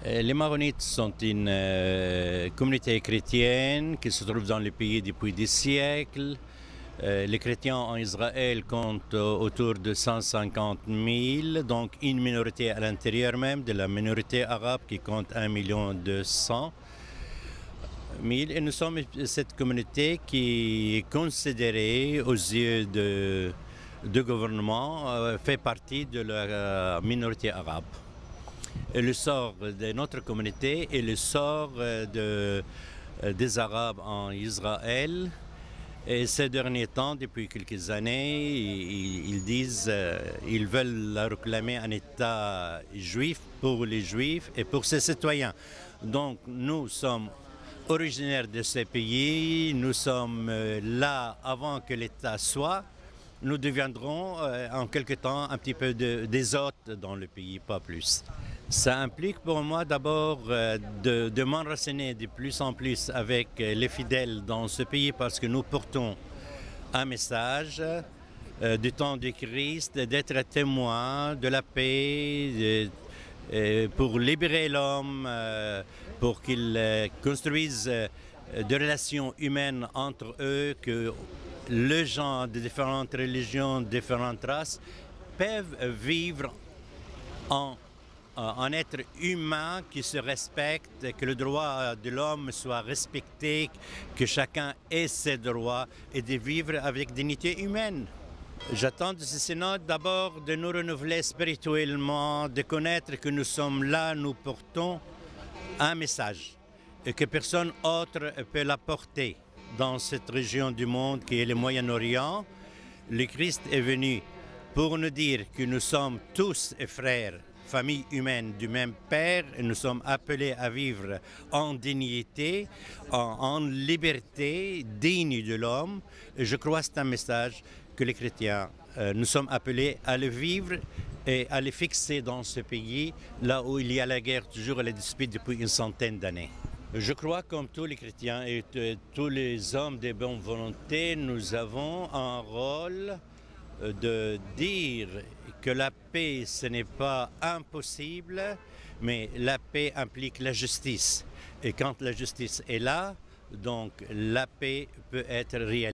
Les Maronites sont une communauté chrétienne qui se trouve dans le pays depuis des siècles. Les chrétiens en Israël comptent autour de 150 000, donc une minorité à l'intérieur même de la minorité arabe qui compte 1,2 million. Et nous sommes cette communauté qui est considérée aux yeux de gouvernement, fait partie de la minorité arabe. Et le sort de notre communauté et le sort des Arabes en Israël. Et ces derniers temps, depuis quelques années, ils disent ils veulent réclamer un État juif pour les Juifs et pour ses citoyens. Donc nous sommes originaires de ces pays, nous sommes là avant que l'État soit. Nous deviendrons en quelque temps un petit peu des hôtes dans le pays, pas plus. Ça implique pour moi d'abord de m'enraciner de plus en plus avec les fidèles dans ce pays parce que nous portons un message du temps de Christ, d'être témoin de la paix, pour libérer l'homme, pour qu'il construise des relations humaines entre eux, que les gens de différentes religions, différentes races peuvent vivre en être humain qui se respecte, que le droit de l'homme soit respecté, que chacun ait ses droits et de vivre avec dignité humaine. J'attends de ce synode d'abord de nous renouveler spirituellement, de connaître que nous sommes là, nous portons un message et que personne autre peut l'apporter dans cette région du monde qui est le Moyen-Orient. Le Christ est venu pour nous dire que nous sommes tous frères, famille humaine du même Père, et nous sommes appelés à vivre en dignité, en liberté, digne de l'homme. Et je crois que c'est un message que les chrétiens, nous sommes appelés à le vivre et à le fixer dans ce pays, là où il y a la guerre toujours et la dispute depuis une centaine d'années. Je crois, comme tous les chrétiens et tous les hommes de bonne volonté, nous avons un rôle de dire que la paix, ce n'est pas impossible, mais la paix implique la justice. Et quand la justice est là, donc la paix peut être réalisée.